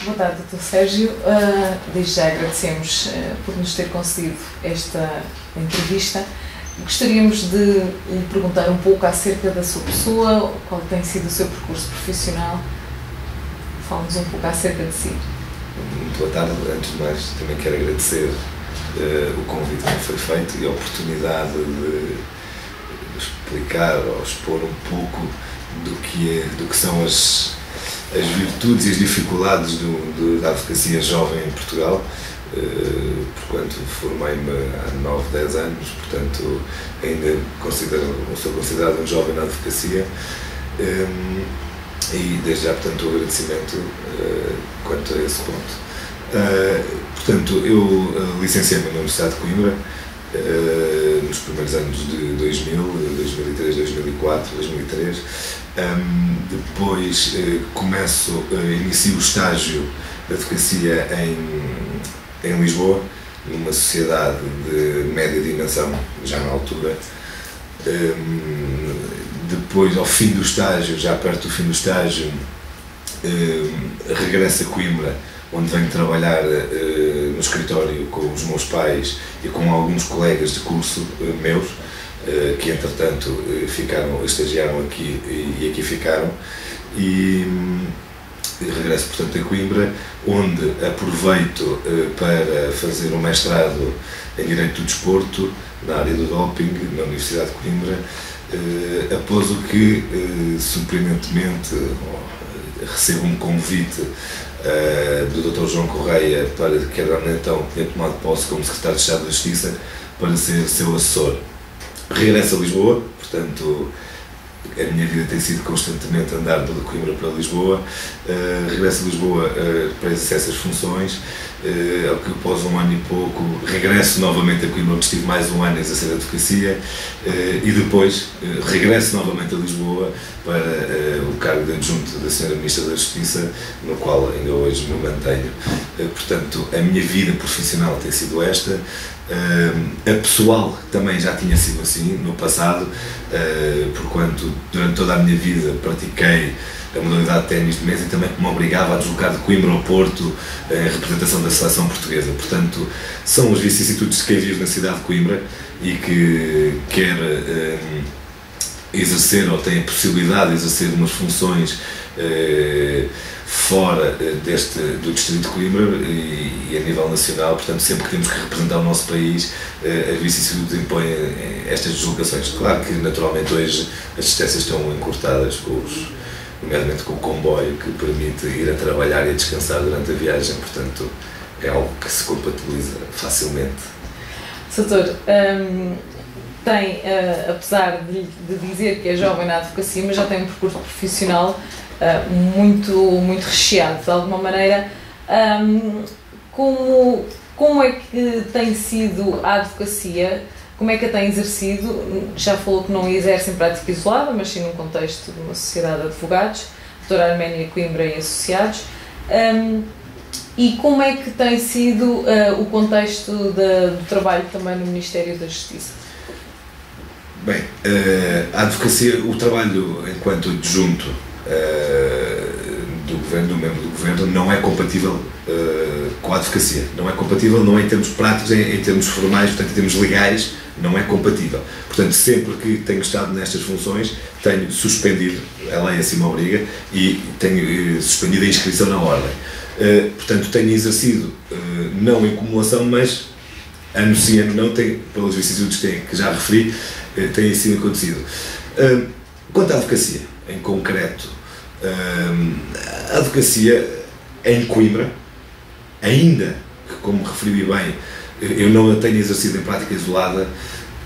Boa tarde, Dr. Sérgio. Desde já agradecemos por nos ter concedido esta entrevista. Gostaríamos de lhe perguntar um pouco acerca da sua pessoa, qual tem sido o seu percurso profissional. Fale-nos um pouco acerca de si. Muito boa tarde. Antes de mais, também quero agradecer o convite que me foi feito e a oportunidade de explicar ou expor um pouco do que são as virtudes e as dificuldades da advocacia jovem em Portugal, porquanto formei-me há 9, 10 anos, portanto ainda sou considerado um jovem na advocacia, e desde já, portanto, o agradecimento quanto a esse ponto. Portanto, eu licenciei-me na Universidade de Coimbra nos primeiros anos de 2000, 2003, 2004, 2003. Depois inicio o estágio de advocacia em Lisboa, numa sociedade de média dimensão, já na altura. Depois, ao fim do estágio, já perto do fim do estágio, regresso a Coimbra, onde venho trabalhar no escritório com os meus pais e com alguns colegas de curso meus, que entretanto estagiaram aqui e aqui ficaram, e regresso, portanto, a Coimbra, onde aproveito para fazer um mestrado em Direito do Desporto, na área do doping, na Universidade de Coimbra, após o que, surpreendentemente, recebo um convite do Dr. João Correia, que era então, tinha tomado posse como Secretário de Estado da Justiça, para ser seu assessor. Regresso a Lisboa, portanto, a minha vida tem sido constantemente andar de Coimbra para Lisboa. Regresso a Lisboa para exercer essas funções, ao que após um ano e pouco regresso novamente a Coimbra, onde estive mais um ano a exercer a advocacia, e depois regresso novamente a Lisboa para o cargo de adjunto da Sra. Ministra da Justiça, no qual ainda hoje me mantenho. Portanto, a minha vida profissional tem sido esta. A pessoal também já tinha sido assim no passado, porquanto durante toda a minha vida pratiquei a modalidade de ténis de mesa e também me obrigava a deslocar de Coimbra ao Porto em representação da seleção portuguesa. Portanto, são as vicissitudes de quem vive na cidade de Coimbra e que quer exercer ou tem a possibilidade de exercer umas funções fora do distrito de Coimbra e a nível nacional. Portanto, sempre que temos que representar o nosso país, as vicissitudes impõem estas deslocações. Claro que, naturalmente, hoje as distâncias estão encurtadas, nomeadamente com o comboio, que permite ir a trabalhar e a descansar durante a viagem. Portanto, é algo que se compatibiliza facilmente. Doutor, tem, apesar de dizer que é jovem na advocacia, mas já tem um percurso profissional muito recheado, de alguma maneira. Como é que tem sido a advocacia? Como é que a tem exercido? Já falou que não exerce em prática isolada, mas sim num contexto de uma sociedade de advogados, Doutora Arménia Coimbra e Associados. E como é que tem sido o contexto do trabalho também no Ministério da Justiça? Bem, a advocacia, o trabalho enquanto adjunto do membro do Governo não é compatível com a advocacia. Não é compatível, não é em termos práticos, em termos formais, portanto, em termos legais, não é compatível. Portanto, sempre que tenho estado nestas funções, tenho suspendido, a lei assim me obriga, e tenho suspendido a inscrição na ordem. Portanto, tenho exercido, não em cumulação, mas ano sim, ano não, pelas vicissitudes que já referi, tem sido acontecido. Quanto à advocacia, em concreto, a advocacia em Coimbra, ainda que, como referi bem, eu não a tenho exercido em prática isolada,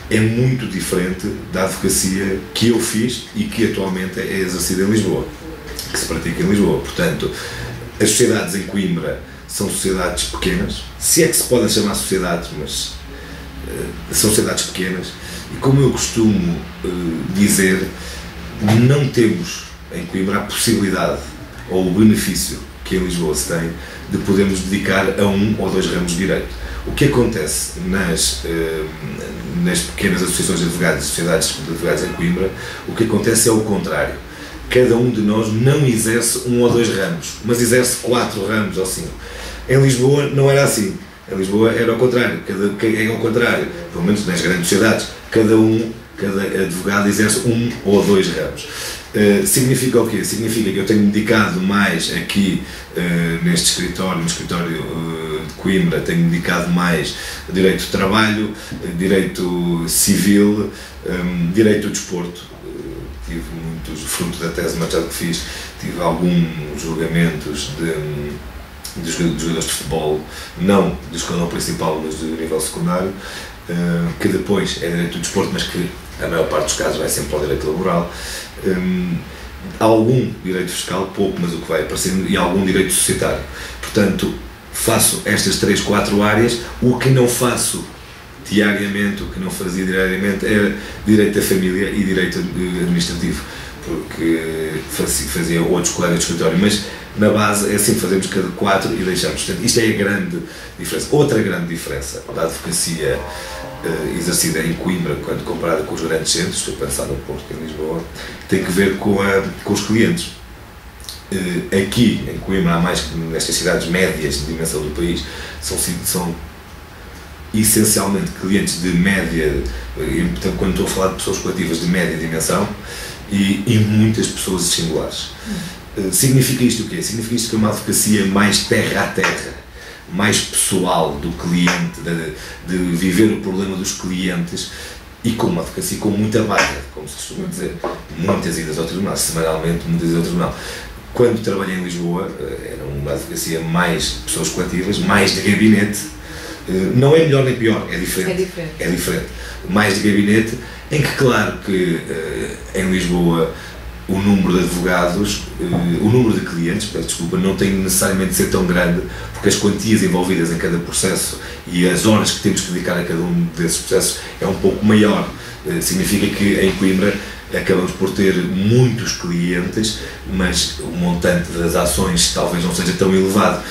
é muito diferente da advocacia que eu fiz e que atualmente é exercida em Lisboa, que se pratica em Lisboa. Portanto, as sociedades em Coimbra são sociedades pequenas, se é que se podem chamar sociedades, mas são sociedades pequenas, e como eu costumo dizer, não temos em Coimbra a possibilidade ou o benefício que em Lisboa se tem de podermos dedicar a um ou dois ramos de direito. O que acontece nas pequenas associações de advogados e sociedades de advogados em Coimbra, o que acontece é o contrário. cada um de nós não exerce 1 ou 2 ramos, mas exerce 4 ramos ou 5. Em Lisboa não era assim. Em Lisboa era ao contrário, pelo menos nas grandes cidades, cada advogado exerce 1 ou 2 ramos. Significa o quê? Significa que eu tenho dedicado mais aqui neste escritório, no escritório de Coimbra, tenho dedicado mais a direito do trabalho, direito civil, direito do desporto. Tive muitos, fruto da tese de mestrado que fiz, tive alguns julgamentos dos jogadores de futebol, não do escalão principal, mas do nível secundário, que depois é direito do desporto, mas que a maior parte dos casos vai sempre ao direito laboral. Algum direito fiscal, pouco, mas o que vai aparecendo, e algum direito societário. Portanto, faço estas 3, 4 áreas. O que não faço diariamente, o que não fazia diariamente, era direito da família e direito administrativo, porque fazia outros colegas de escritório, mas na base é assim, fazemos cada 4 e deixamos. Portanto, isto é a grande diferença. Outra grande diferença da advocacia exercida em Coimbra, quando comparada com os grandes centros, estou a pensar no Porto e em Lisboa, tem que ver com os clientes. Aqui em Coimbra, há mais que nestas cidades médias de dimensão do país, são essencialmente clientes de média, portanto, quando estou a falar de pessoas coletivas de média dimensão, e muitas pessoas singulares. Significa isto o quê? Significa isto que é uma advocacia mais terra a terra, mais pessoal do cliente, de viver o problema dos clientes, e com uma advocacia com muita vaga, como se costuma dizer, muitas idas ao tribunal, semanalmente, muitas idas ao tribunal. Quando trabalhei em Lisboa, era uma advocacia mais pessoas coletivas, mais de gabinete, não é melhor nem pior, é diferente. É diferente. Mais de gabinete, em que, claro que em Lisboa o número de advogados, o número de clientes, peço desculpa, não tem necessariamente de ser tão grande, porque as quantias envolvidas em cada processo e as horas que temos que dedicar a cada um desses processos é um pouco maior. Significa que em Coimbra acabamos por ter muitos clientes, mas o montante das ações talvez não seja tão elevado.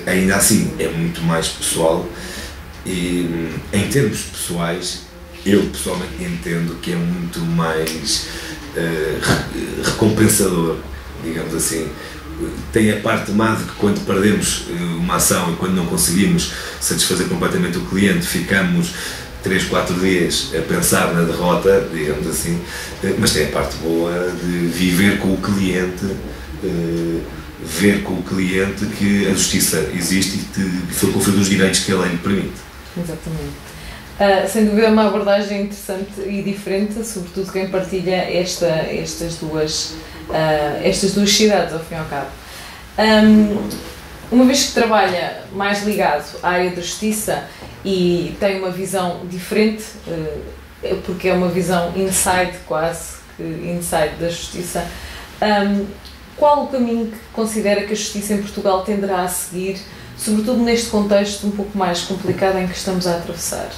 Ainda assim é muito mais pessoal, e em termos pessoais eu pessoalmente entendo que é muito mais recompensador, digamos assim. Tem a parte má de que quando perdemos uma ação e quando não conseguimos satisfazer completamente o cliente, ficamos 3, 4 dias a pensar na derrota, digamos assim, mas tem a parte boa de viver com o cliente, ver com o cliente que a justiça existe e que foi conferido os direitos que a lei lhe permite. Exatamente. Sem dúvida é uma abordagem interessante e diferente, sobretudo quem partilha estas duas cidades, ao fim e ao cabo. Uma vez que trabalha mais ligado à área da justiça e tem uma visão diferente, porque é uma visão inside, quase que inside da justiça, qual o caminho que considera que a justiça em Portugal tenderá a seguir, sobretudo neste contexto um pouco mais complicado em que estamos a atravessar?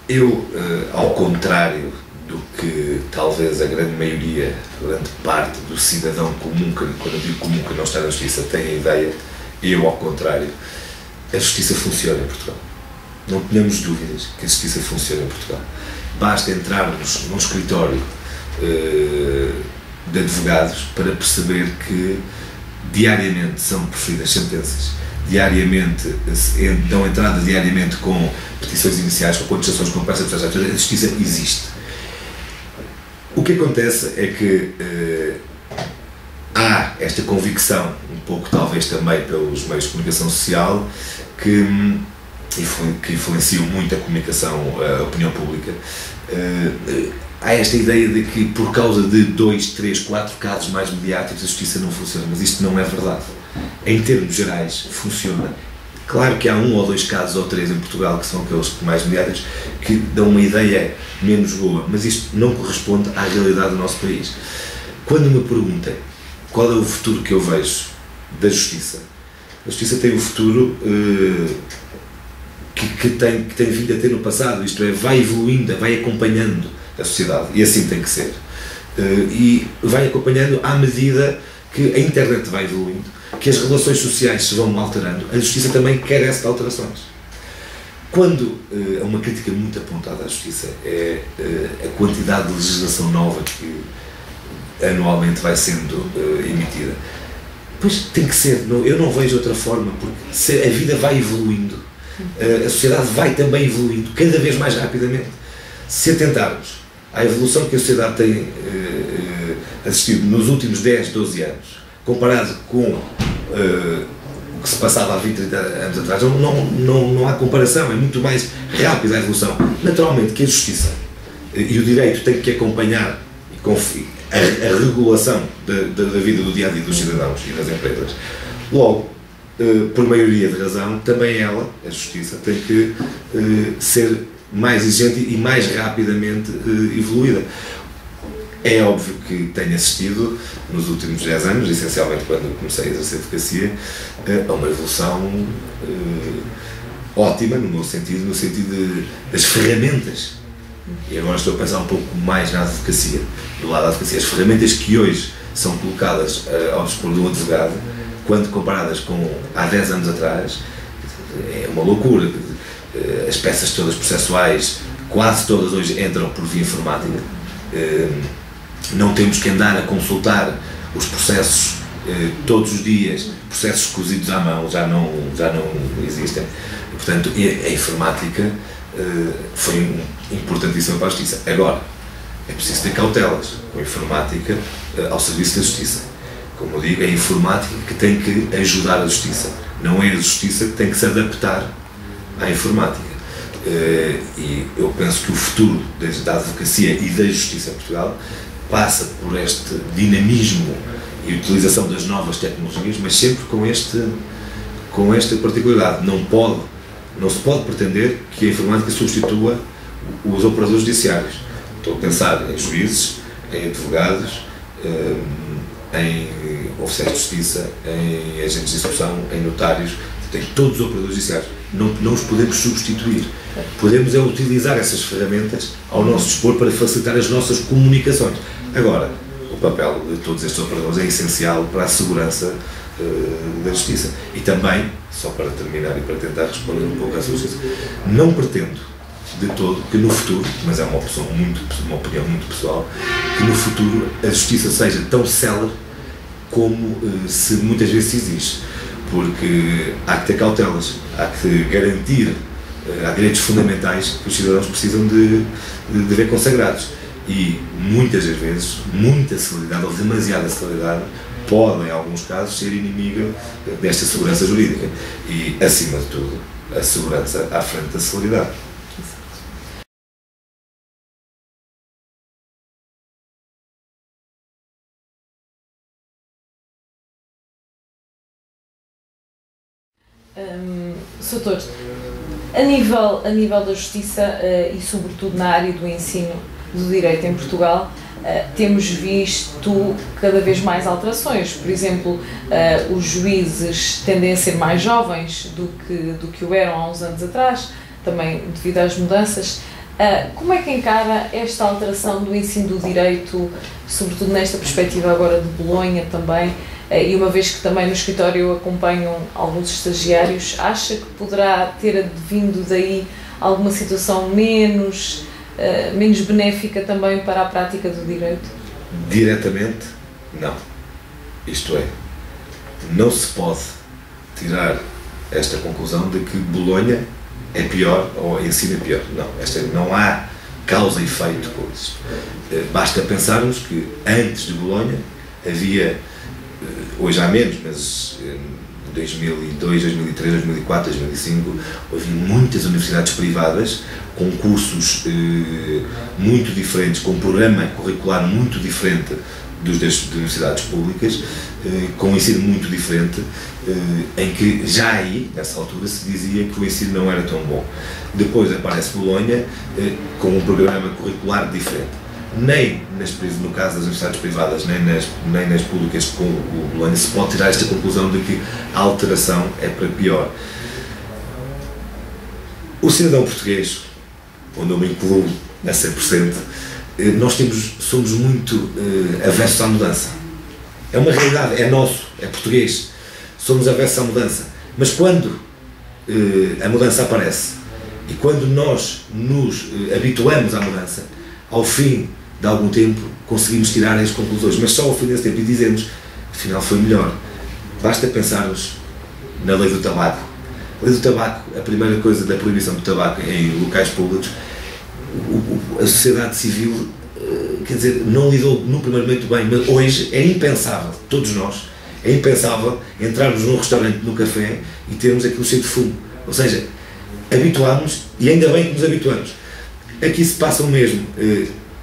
Eu, ao contrário do que talvez a grande maioria, grande parte do cidadão comum, quando eu digo comum que não está na justiça, tem a ideia, eu, ao contrário, a justiça funciona em Portugal. Não tenhamos dúvidas que a justiça funciona em Portugal. Basta entrarmos num escritório de advogados para perceber que diariamente são proferidas sentenças, diariamente dão entrada diariamente com petições iniciais, com contestações, com peças de processo. A justiça existe. O que acontece é que há esta convicção, um pouco talvez também pelos meios de comunicação social, que influenciam muito a comunicação, a opinião pública. Há esta ideia de que por causa de 2, 3, 4 casos mais mediáticos a justiça não funciona, mas isto não é verdade. Em termos gerais, funciona. Claro que há 1 ou 2 casos ou 3 em Portugal que são aqueles mais mediáticos que dão uma ideia menos boa, mas isto não corresponde à realidade do nosso país. Quando me perguntem qual é o futuro que eu vejo da justiça, a justiça tem o futuro que tem vindo a ter no passado, isto é, vai evoluindo, vai acompanhando a sociedade, e assim tem que ser. E vai acompanhando à medida que a internet vai evoluindo, que as relações sociais se vão alterando. A justiça também carece de alterações. Quando uma crítica muito apontada à justiça é a quantidade de legislação nova que anualmente vai sendo emitida, pois tem que ser, eu não vejo outra forma, porque a vida vai evoluindo, a sociedade vai também evoluindo cada vez mais rapidamente. Se atentarmos à evolução que a sociedade tem assistido nos últimos 10, 12 anos, comparado com o que se passava há 20, 30 anos atrás, não há comparação, é muito mais rápida a evolução. Naturalmente que a justiça e o direito têm que acompanhar a regulação da vida do dia-a-dia dos cidadãos e das empresas. Logo, por maioria de razão, também ela, a justiça, tem que ser mais exigente e mais rapidamente evoluída. É óbvio que tenho assistido, nos últimos 10 anos, essencialmente quando comecei a exercer a advocacia, a uma evolução ótima, no sentido das ferramentas. E agora estou a pensar um pouco mais na advocacia, do lado da advocacia. As ferramentas que hoje são colocadas ao dispor de um advogado, quando comparadas com há 10 anos atrás, é uma loucura. As peças todas processuais, quase todas hoje entram por via informática. Não temos que andar a consultar os processos todos os dias, processos cozidos à mão já não existem. E, portanto, a informática foi importantíssima para a justiça. Agora, é preciso ter cautelas com a informática ao serviço da justiça. Como eu digo, é a informática que tem que ajudar a justiça, não é a justiça que tem que se adaptar à informática. E eu penso que o futuro da advocacia e da justiça em Portugal passa por este dinamismo e utilização das novas tecnologias, mas sempre com esta particularidade. Não se pode pretender que a informática substitua os operadores judiciários. Estou a pensar em juízes, em advogados, em oficiais de justiça, em agentes de execução, em notários, em todos os operadores judiciários. Não os podemos substituir. Podemos utilizar essas ferramentas ao nosso dispor para facilitar as nossas comunicações. Agora, o papel de todos estes operadores é essencial para a segurança da justiça. E também, só para terminar e para tentar responder um pouco à sua justiça, não pretendo de todo que no futuro, mas é uma opinião muito pessoal, que no futuro a justiça seja tão célere como se muitas vezes se exige, porque há que ter cautelas, há que garantir, há direitos fundamentais que os cidadãos precisam de ver consagrados, e muitas das vezes, muita celeridade ou demasiada celeridade pode, em alguns casos, ser inimiga desta segurança jurídica e, acima de tudo, a segurança à frente da celeridade. Soutor, a nível da justiça e sobretudo na área do ensino do direito em Portugal, temos visto cada vez mais alterações. Por exemplo, os juízes tendem a ser mais jovens do que o eram há uns anos atrás, também devido às mudanças. Como é que encara esta alteração do ensino do direito, sobretudo nesta perspectiva agora de Bolonha também, e uma vez que também no escritório acompanham alguns estagiários, acha que poderá ter advindo daí alguma situação menos benéfica também para a prática do direito? Diretamente, não. Isto é, não se pode tirar esta conclusão de que Bolonha é pior ou a ensino é pior. Não há causa e efeito com isto. Basta pensarmos que antes de Bolonha havia, hoje há menos, mas em 2002, 2003, 2004, 2005, havia muitas universidades privadas com cursos muito diferentes, com um programa curricular muito diferente das universidades públicas, com um ensino muito diferente, em que já aí, nessa altura, se dizia que o ensino não era tão bom. Depois aparece Bolonha com um programa curricular diferente. Nem no caso das universidades privadas, nem nas públicas com o Bolonha se pode tirar esta conclusão de que a alteração é para pior. O cidadão português, onde eu me incluo a 100%, nós somos muito aversos à mudança. É uma realidade, é nosso, é português. Somos aversos à mudança. Mas quando a mudança aparece E quando nós nos habituamos à mudança, ao fim de algum tempo conseguimos tirar as conclusões, mas só ao fim desse tempo, e dizemos, afinal foi melhor. Basta pensarmos na lei do tabaco. A lei do tabaco, a primeira coisa da proibição do tabaco em locais públicos, a sociedade civil, quer dizer, não lidou no primeiro momento bem, mas hoje é impensável, todos nós, é impensável entrarmos num restaurante, num café e termos aquilo cheio de fumo. Ou seja, habituámos, e ainda bem que nos habituamos. Aqui se passa o mesmo.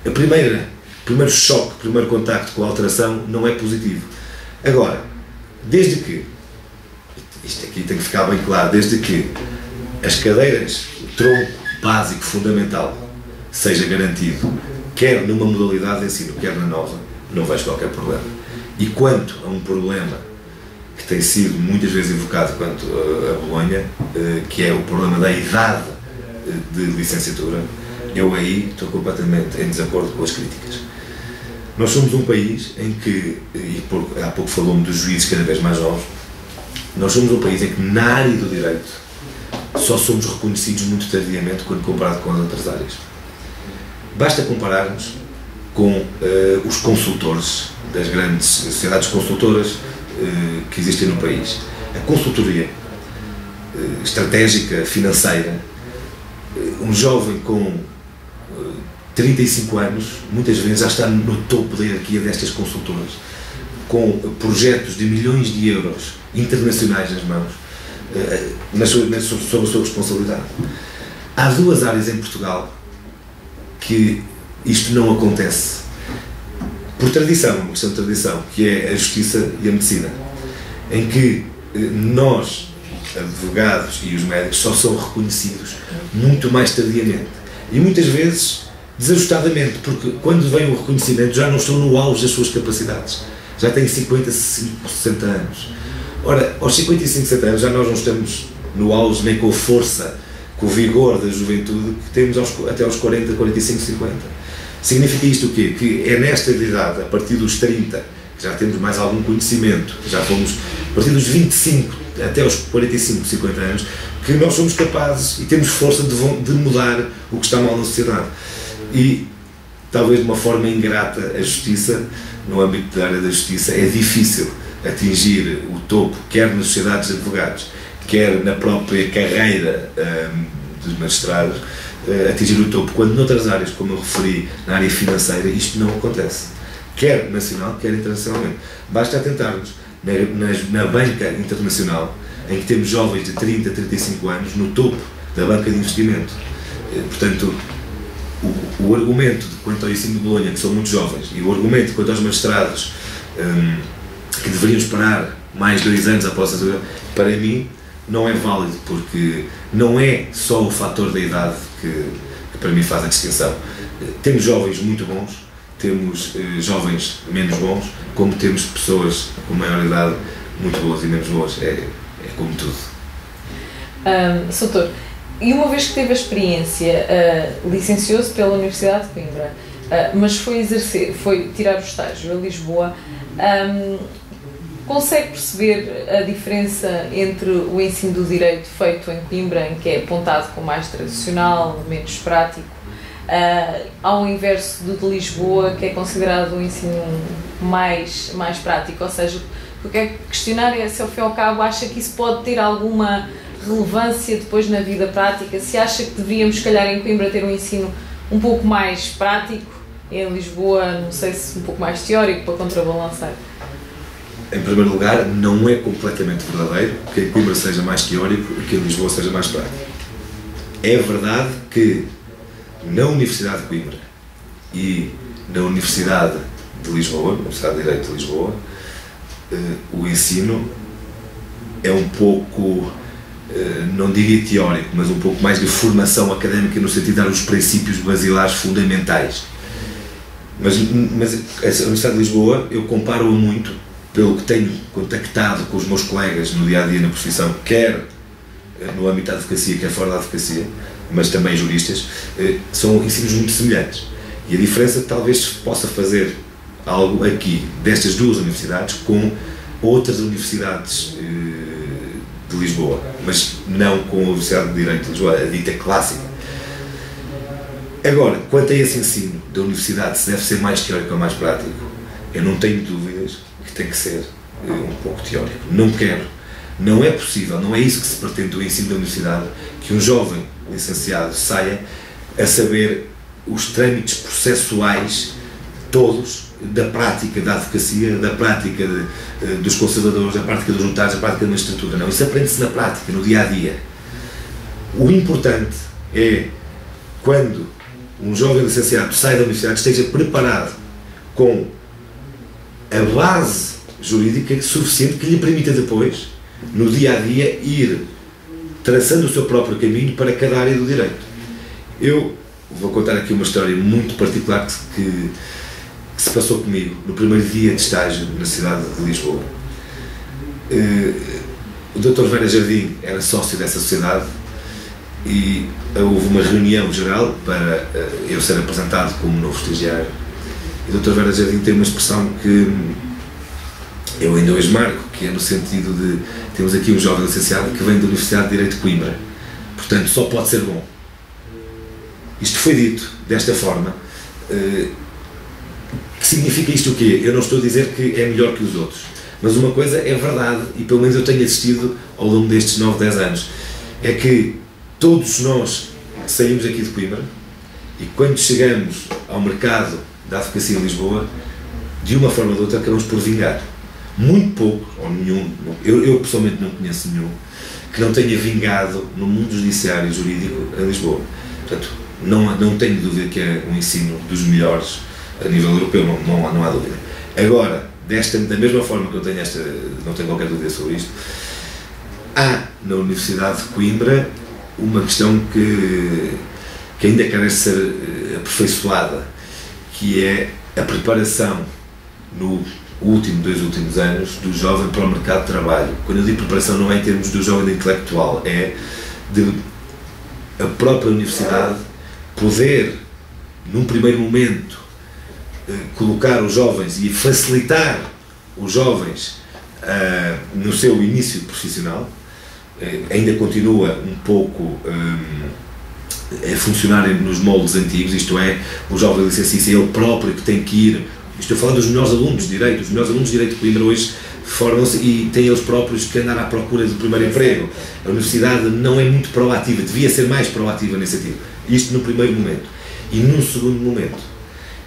O primeiro choque, o primeiro contacto com a alteração não é positivo. Agora, desde que, isto aqui tem que ficar bem claro, desde que as cadeiras, o tronco básico fundamental, seja garantido, quer numa modalidade de ensino, quer na nova, não vejo qualquer problema. E quanto a um problema que tem sido muitas vezes invocado quanto a Bolonha, que é o problema da idade de licenciatura, eu aí estou completamente em desacordo com as críticas. Nós somos um país em que, há pouco falou-me dos juízes cada vez mais novos, nós somos um país em que na área do direito só somos reconhecidos muito tardiamente quando comparado com as outras áreas. Basta compararmos com os consultores das grandes sociedades consultoras que existem no país. A consultoria estratégica, financeira, um jovem com 35 anos, muitas vezes já está no topo da hierarquia destas consultoras, com projetos de milhões de euros internacionais nas mãos, sob a sua responsabilidade. Há duas áreas em Portugal que isto não acontece, por tradição, uma questão de tradição, que é a justiça e a medicina, em que nós, advogados e os médicos, só são reconhecidos muito mais tardiamente. E muitas vezes desajustadamente, porque quando vem o reconhecimento já não estão no auge das suas capacidades, já têm 55, 60 anos. Ora, aos 55, 60 anos já nós não estamos no auge nem com a força, com o vigor da juventude que temos até aos 40, 45, 50. Significa isto o quê? Que é nesta idade, a partir dos 30, que já temos mais algum conhecimento, já fomos, a partir dos 25 até aos 45, 50 anos, que nós somos capazes e temos força de mudar o que está mal na sociedade. E, talvez de uma forma ingrata, a justiça, no âmbito da área da justiça, é difícil atingir o topo, quer nas sociedades de advogados, quer na própria carreira dos magistrados, atingir o topo, quando noutras áreas, como eu referi, na área financeira, isto não acontece, quer nacional, quer internacionalmente. Basta atentarmos na banca internacional, em que temos jovens de 30 a 35 anos no topo da banca de investimento. Portanto, o argumento quanto ao ensino de Bolonha, que são muito jovens, e o argumento quanto aos magistrados, que deveriam esperar mais 2 anos após a altura, para mim não é válido, porque não é só o fator da idade que para mim faz a distinção. Temos jovens muito bons, temos jovens menos bons, como temos pessoas com maior idade muito boas e menos boas, é como tudo. Soutor, e uma vez que teve a experiência, licenciou-se pela Universidade de Coimbra, mas foi tirar o estágio a Lisboa, consegue perceber a diferença entre o ensino do direito feito em Coimbra, em que é apontado como mais tradicional, menos prático, ao inverso do de Lisboa, que é considerado um ensino mais prático? Ou seja, o que é que questionar é se ao fim e ao cabo acha que isso pode ter alguma relevância depois na vida prática, se acha que deveríamos, se calhar, em Coimbra ter um ensino um pouco mais prático, e em Lisboa, não sei se um pouco mais teórico, para contrabalançar. Em primeiro lugar, não é completamente verdadeiro que em Coimbra seja mais teórico e que em Lisboa seja mais prático. É verdade que na Universidade de Coimbra e na Universidade de Lisboa, Universidade de Direito de Lisboa, o ensino é um pouco, não diria teórico, mas um pouco mais de formação académica, no sentido de dar os princípios basilares fundamentais. Mas a Universidade de Lisboa, eu comparo-a muito, pelo que tenho contactado com os meus colegas no dia-a-dia na profissão, quer no âmbito da advocacia, quer fora da advocacia, mas também juristas, são ensinos muito semelhantes. E a diferença talvez se possa fazer algo aqui, destas duas universidades, com outras universidades de Lisboa, mas não com a Universidade de Direito de Lisboa, a dita clássica. Agora, quanto a esse ensino da universidade, se deve ser mais teórico ou mais prático, eu não tenho dúvidas que tem que ser um pouco teórico. Não quero, não é possível, não é isso que se pretende do ensino da universidade, que um jovem licenciado saia a saber os trâmites processuais todos da prática da advocacia, da prática dos conservadores, da prática dos notários, da prática da magistratura. Não, isso aprende-se na prática, no dia-a-dia. O importante é, quando um jovem licenciado sai da universidade, esteja preparado com a base jurídica suficiente que lhe permita depois, no dia-a-dia, ir traçando o seu próprio caminho para cada área do direito. Eu vou contar aqui uma história muito particular que se passou comigo no primeiro dia de estágio na cidade de Lisboa. O Dr. Vera Jardim era sócio dessa sociedade e houve uma reunião geral para eu ser apresentado como novo estagiário. E o Dr. Vera Jardim tem uma expressão que eu ainda hoje marco, que é no sentido de temos aqui um jovem licenciado que vem da Universidade de Direito de Coimbra, portanto só pode ser bom. Isto foi dito desta forma. Que significa isto o quê? Eu não estou a dizer que é melhor que os outros, mas uma coisa é verdade, e pelo menos eu tenho assistido ao longo destes 9, 10 anos, é que todos nós saímos aqui de Coimbra e quando chegamos ao mercado da advocacia em Lisboa, de uma forma ou de outra acabamos por vingar. Muito pouco, ou nenhum, eu pessoalmente não conheço nenhum, que não tenha vingado no mundo judiciário e jurídico em Lisboa. Portanto, não tenho dúvida que é um ensino dos melhores a nível europeu, não há dúvida. Agora, da mesma forma que eu tenho não tenho qualquer dúvida sobre isto, há na Universidade de Coimbra uma questão que ainda carece ser aperfeiçoada, que é a preparação nos dois últimos anos do jovem para o mercado de trabalho. Quando eu digo preparação, não é em termos do jovem intelectual, é de a própria universidade poder, num primeiro momento, colocar os jovens e facilitar os jovens no seu início profissional. Ainda continua um pouco a funcionar nos moldes antigos, isto é, o jovem licencia-se ele próprio que tem que ir. Estou a falar dos melhores alunos de Direito. Os melhores alunos de Direito de Coimbra hoje formam-se e têm eles próprios que andar à procura do primeiro emprego. A universidade não é muito proativa, devia ser mais proativa nesse sentido. Isto no primeiro momento. E num segundo momento,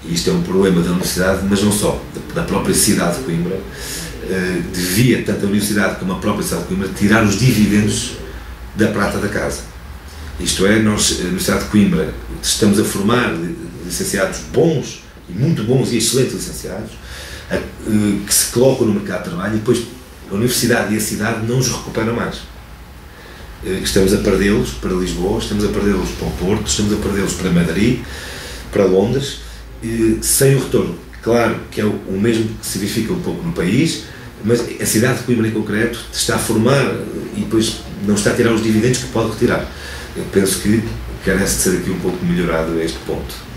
e isto é um problema da universidade, mas não só, da própria cidade de Coimbra, devia, tanto a universidade como a própria cidade de Coimbra, tirar os dividendos da prata da casa. Isto é, nós, a Universidade de Coimbra, estamos a formar licenciados bons, e muito bons e excelentes licenciados, que se colocam no mercado de trabalho e depois a Universidade e a cidade não os recuperam mais. Estamos a perdê-los para Lisboa, estamos a perdê-los para o Porto, estamos a perdê-los para Madrid, para Londres, sem o retorno. Claro que é o mesmo que se verifica um pouco no país, mas a cidade de Coimbra em concreto está a formar e depois não está a tirar os dividendos que pode retirar. Eu penso que carece de ser aqui um pouco melhorado a este ponto.